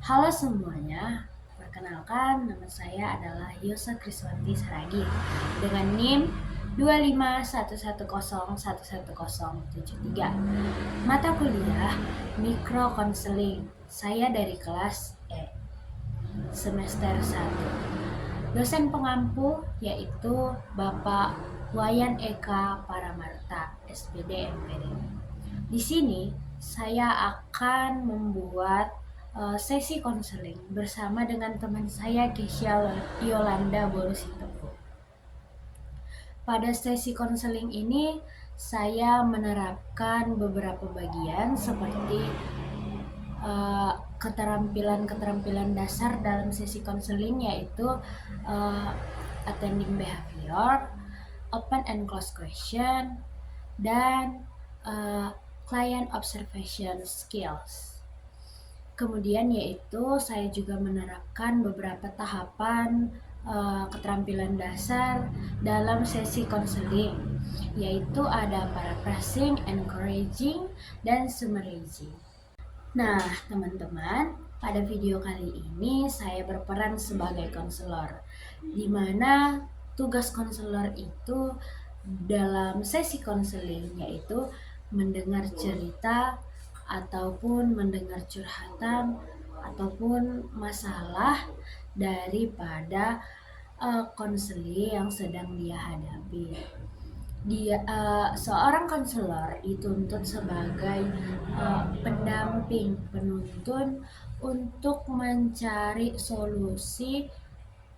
Halo semuanya, perkenalkan nama saya adalah Yosa Kriswanti Saragi dengan NIM 251101173. Mata kuliah Mikro Konseling. Saya dari kelas E, semester 1. Dosen pengampu yaitu Bapak Wayan Eka Paramarta, SPD MPD. Di sini saya akan membuat sesi konseling bersama dengan teman saya Kesya Yolanda Borositepu. Pada sesi konseling ini saya menerapkan beberapa bagian seperti keterampilan-keterampilan dasar dalam sesi konseling, yaitu attending behavior, open and close question, dan client observation skills. Kemudian yaitu saya juga menerapkan beberapa tahapan keterampilan dasar dalam sesi konseling, yaitu ada paraphrasing, encouraging, dan summarizing. Nah, teman-teman, pada video kali ini saya berperan sebagai konselor, di mana tugas konselor itu dalam sesi konseling yaitu mendengar cerita ataupun mendengar curhatan ataupun masalah daripada konseling yang sedang dia hadapi. Seorang konselor dituntut sebagai pendamping, penuntun untuk mencari solusi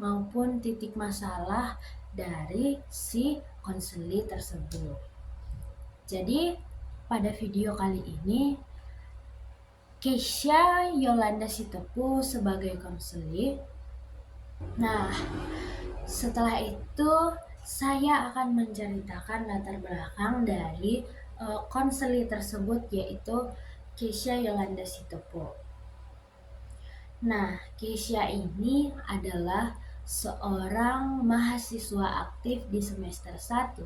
maupun titik masalah dari si konseli tersebut. Jadi pada video kali ini Kesya Yolanda Sitepu sebagai konseli. Nah, setelah itu saya akan menceritakan latar belakang dari konseli tersebut, yaitu Kesya Yolanda Sitepu. Nah, Kesya ini adalah seorang mahasiswa aktif di semester 1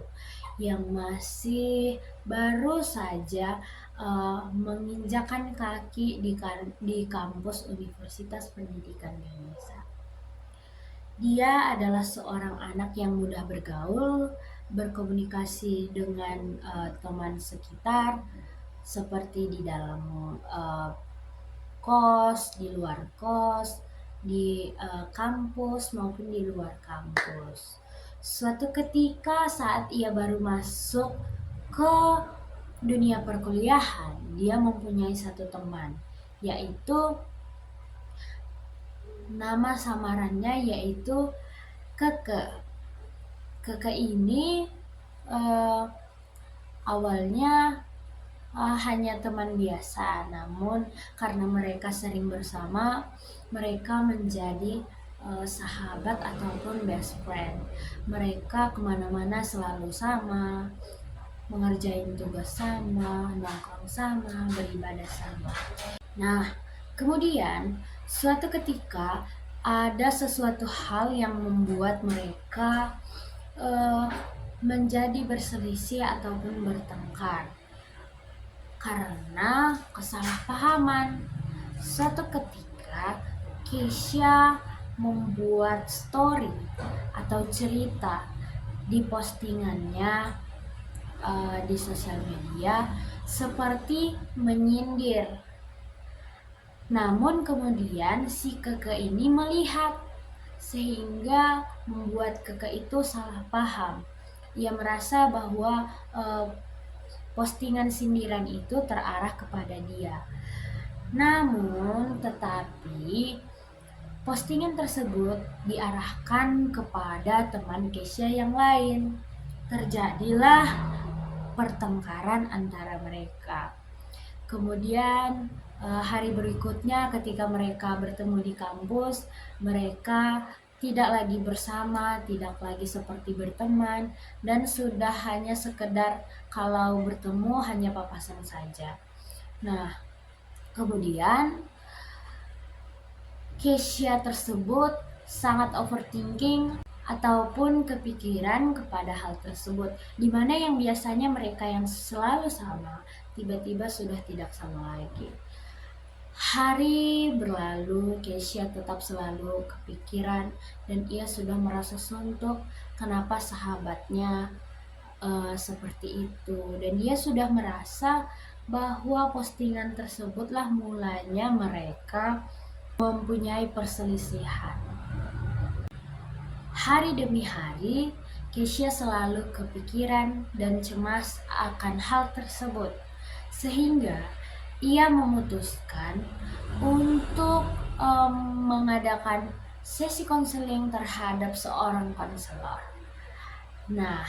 yang masih baru saja menginjakkan kaki di kampus Universitas Pendidikan Indonesia. Dia adalah seorang anak yang mudah bergaul, berkomunikasi dengan teman sekitar, seperti di dalam kos, di luar kos, di kampus maupun di luar kampus. Suatu ketika saat ia baru masuk ke dunia perkuliahan, dia mempunyai satu teman, yaitu nama samarannya yaitu Keke. Keke ini awalnya hanya teman biasa, namun karena mereka sering bersama, mereka menjadi sahabat ataupun best friend. Mereka kemana-mana selalu sama, mengerjain tugas sama, nongkrong sama, beribadah sama. Nah, kemudian suatu ketika ada sesuatu hal yang membuat mereka menjadi berselisih ataupun bertengkar karena kesalahpahaman. Suatu ketika Kesya membuat story atau cerita di postingannya di sosial media seperti menyindir. Namun kemudian si Keke ini melihat, sehingga membuat Keke itu salah paham. Ia merasa bahwa postingan sindiran itu terarah kepada dia. Namun tetapi postingan tersebut diarahkan kepada teman Kesya yang lain. Terjadilah pertengkaran antara mereka. Kemudian hari berikutnya ketika mereka bertemu di kampus, mereka tidak lagi bersama, tidak lagi seperti berteman, dan sudah hanya sekedar kalau bertemu hanya papasan saja. Nah, kemudian Kesya tersebut sangat overthinking ataupun kepikiran kepada hal tersebut, di mana yang biasanya mereka yang selalu sama tiba-tiba sudah tidak sama lagi. Hari berlalu, Kesha tetap selalu kepikiran dan ia sudah merasa suntuk kenapa sahabatnya seperti itu, dan dia sudah merasa bahwa postingan tersebutlah mulanya mereka mempunyai perselisihan. Hari demi hari, Kesha selalu kepikiran dan cemas akan hal tersebut, sehingga ia memutuskan untuk mengadakan sesi konseling terhadap seorang konselor. Nah,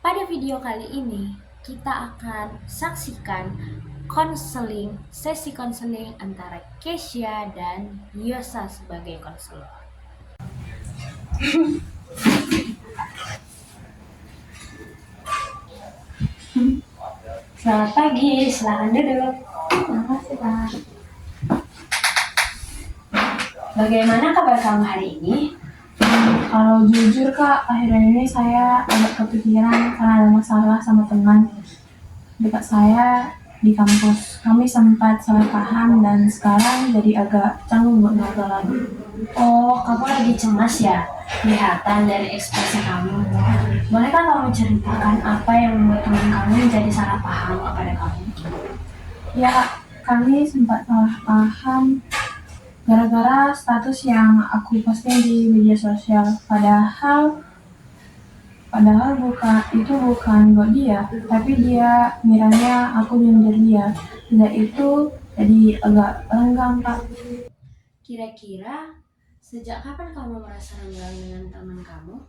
pada video kali ini kita akan saksikan sesi konseling antara Kesha dan Yosa sebagai konselor. Selamat pagi, silakan duduk. Terima kasih, Kak. Bagaimana kabar kamu hari ini? Kalau jujur, Kak, akhir-akhir ini saya agak kepikiran karena ada masalah sama teman dekat saya di kampus. Kami sempat salah paham dan sekarang jadi agak canggung buat ngobrol lagi. Oh, kamu lagi cemas ya? Kelihatan dari ekspresi kamu. Bolehkah kamu ceritakan apa yang membuat teman kamu menjadi salah paham kepada kamu? Ya, Kak, kami sempat salah paham gara-gara status yang aku posting di media sosial. Padahal bukan buat dia, tapi dia ngiranya aku nyindir dia. Sejak itu jadi agak renggang, Kak. Kira-kira sejak kapan kamu merasa renggang dengan teman kamu?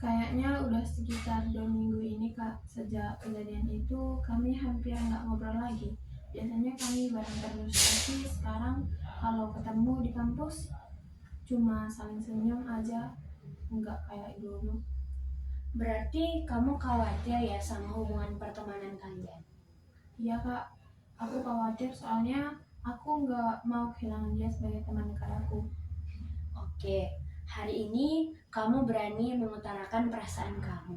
Kayaknya udah sekitar 2 minggu ini, Kak. Sejak kejadian itu kami hampir nggak ngobrol lagi. Biasanya kami bareng terus, tapi sekarang kalau ketemu di kampus cuma saling senyum aja, nggak kayak dulu. Berarti kamu khawatir ya sama hubungan pertemanan kalian? Iya, Kak, aku khawatir soalnya aku nggak mau kehilangan dia sebagai teman dekat aku. Oke, hari ini kamu berani mengutarakan perasaan kamu.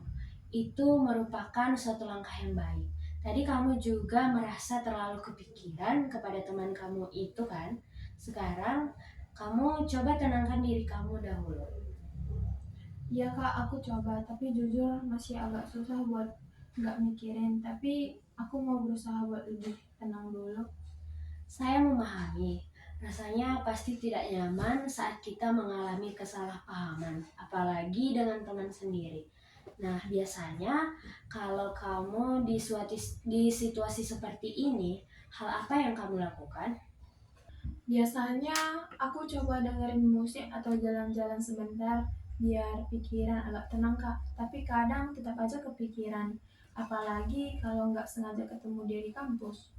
Itu merupakan suatu langkah yang baik. Tadi kamu juga merasa terlalu kepikiran kepada teman kamu itu kan? Sekarang kamu coba tenangkan diri kamu dahulu. Iya, Kak, aku coba, tapi jujur masih agak susah buat nggak mikirin. Tapi aku mau berusaha buat lebih tenang dulu. Saya memahami, rasanya pasti tidak nyaman saat kita mengalami kesalahpahaman, apalagi dengan teman sendiri. Nah, biasanya kalau kamu di situasi seperti ini, hal apa yang kamu lakukan? Biasanya aku coba dengerin musik atau jalan-jalan sebentar biar pikiran agak tenang, Kak. Tapi kadang tetap aja kepikiran. Apalagi kalau nggak sengaja ketemu dia di kampus.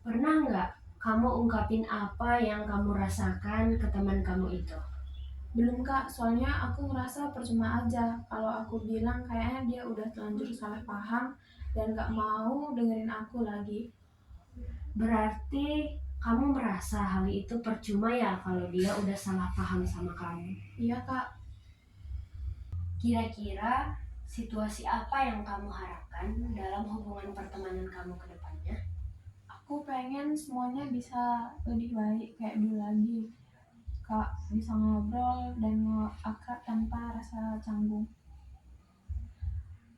Pernah nggak kamu ungkapin apa yang kamu rasakan ke teman kamu itu? Belum, Kak, soalnya aku ngerasa percuma aja. Kalau aku bilang kayaknya dia udah terlanjur salah paham dan nggak mau dengerin aku lagi. Berarti kamu merasa hal itu percuma ya kalau dia udah salah paham sama kamu? Iya, Kak. Kira-kira situasi apa yang kamu harapkan dalam hubungan pertemanan kamu ke depannya? Aku pengen semuanya bisa lebih baik kayak dulu lagi. Kak, bisa ngobrol dan akrab tanpa rasa canggung.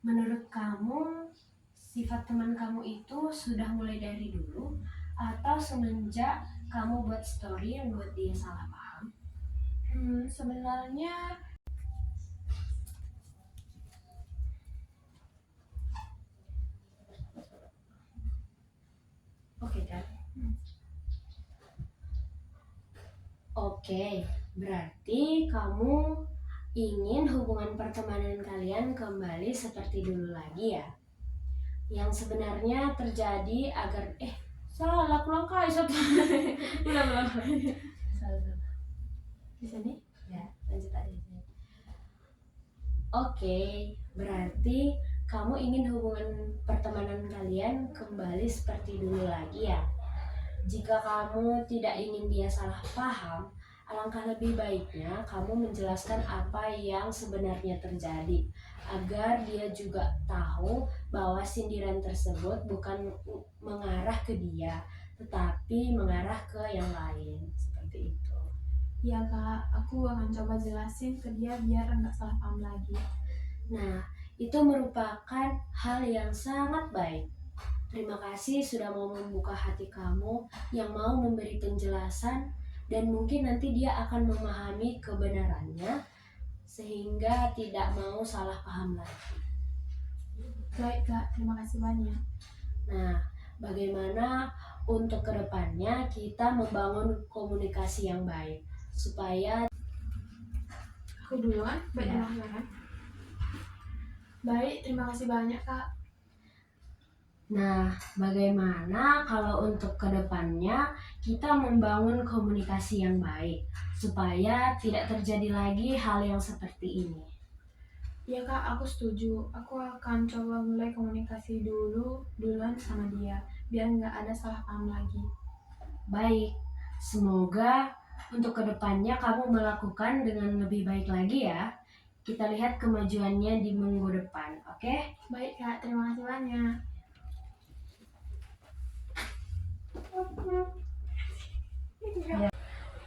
Menurut kamu, sifat teman kamu itu sudah mulai dari dulu atau semenjak kamu buat story yang buat dia salah paham? Sebenarnya Oke kan? Oke, berarti kamu ingin hubungan pertemanan kalian kembali seperti dulu lagi ya? Yang sebenarnya terjadi agar salah pulang kali satu ulang salah di sini ya, lanjut aja. Oke, berarti kamu ingin hubungan pertemanan kalian kembali seperti dulu lagi ya? Jika kamu tidak ingin dia salah paham, alangkah lebih baiknya kamu menjelaskan apa yang sebenarnya terjadi, agar dia juga tahu bahwa sindiran tersebut bukan mengarah ke dia, tetapi mengarah ke yang lain, seperti itu. Iya kak, aku akan coba jelasin ke dia biar nggak salah paham lagi. Nah, itu merupakan hal yang sangat baik. Terima kasih sudah mau membuka hati kamu, yang mau memberi penjelasan, dan mungkin nanti dia akan memahami kebenarannya sehingga tidak mau salah paham lagi. Baik kak, terima kasih banyak. Nah, bagaimana untuk kedepannya kita membangun komunikasi yang baik supaya Aku duluan, baik Ya. terima kasih. Baik, terima kasih banyak kak. Nah, bagaimana kalau untuk kedepannya kita membangun komunikasi yang baik supaya tidak terjadi lagi hal yang seperti ini? Iya kak, aku setuju. Aku akan coba mulai komunikasi duluan sama dia, biar nggak ada salah paham lagi. Baik, semoga untuk kedepannya kamu melakukan dengan lebih baik lagi ya. Kita lihat kemajuannya di minggu depan, oke? Baik kak, terima kasih banyak.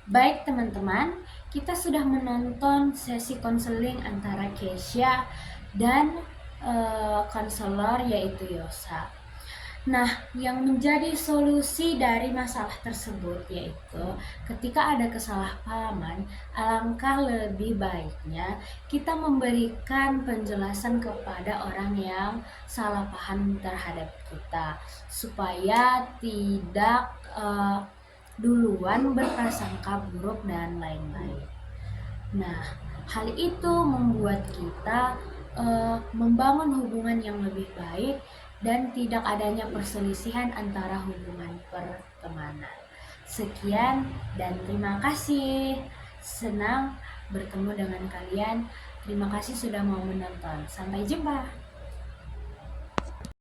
Baik teman-teman, kita sudah menonton sesi konseling antara Keisha dan konselor yaitu Yosa. Nah, yang menjadi solusi dari masalah tersebut yaitu ketika ada kesalahpahaman, alangkah lebih baiknya kita memberikan penjelasan kepada orang yang salah paham terhadap kita supaya tidak duluan berprasangka buruk dan lain-lain. Nah, hal itu membuat kita membangun hubungan yang lebih baik dan tidak adanya perselisihan antara hubungan pertemanan. Sekian dan terima kasih. Senang bertemu dengan kalian. Terima kasih sudah mau menonton. Sampai jumpa.